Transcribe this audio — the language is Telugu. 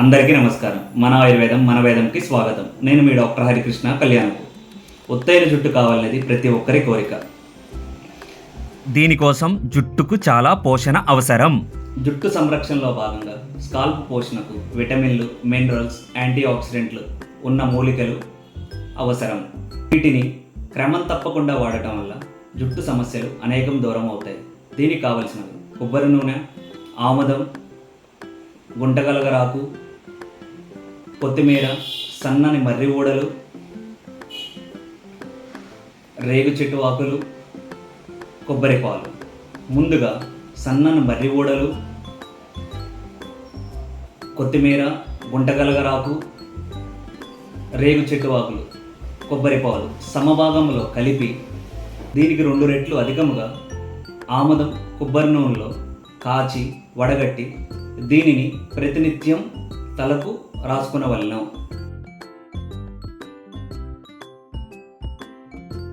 అందరికీ నమస్కారం. మన ఆయుర్వేదం మన వేదంకి స్వాగతం. నేను మీ డాక్టర్ హరికృష్ణ కళ్యాణపు. ఒత్తైన జుట్టు కావాలనేది ప్రతి ఒక్కరి కోరిక. దీనికోసం జుట్టుకు చాలా పోషణ అవసరం. జుట్టు సంరక్షణలో భాగంగా స్కాల్ప్ పోషణకు విటమిన్లు, మినరల్స్, యాంటీ ఆక్సిడెంట్లు ఉన్న మూలికలు అవసరం. వీటిని క్రమం తప్పకుండా వాడటం వల్ల జుట్టు సమస్యలు అనేకం దూరం అవుతాయి. దీనికి కావలసినవి కొబ్బరి నూనె, ఆముదం, గుంటగలగరాకు, కొత్తిమీర, సన్నని మర్రి ఊడలు, రేగు చెట్టు ఆకులు, కొబ్బరి పాలు. ముందుగా సన్నని మర్రి ఊడలు, కొత్తిమీర, గుంటగలగరాకు, రేగు చెట్టు ఆకులు, కొబ్బరి పాలు సమభాగంలో కలిపి దీనికి 2 రెట్లు అధికముగా ఆముదం, కొబ్బరి నూనెలో కాచి వడగట్టి దీనిని ప్రతినిత్యం తలకు రాసుకునవలెను.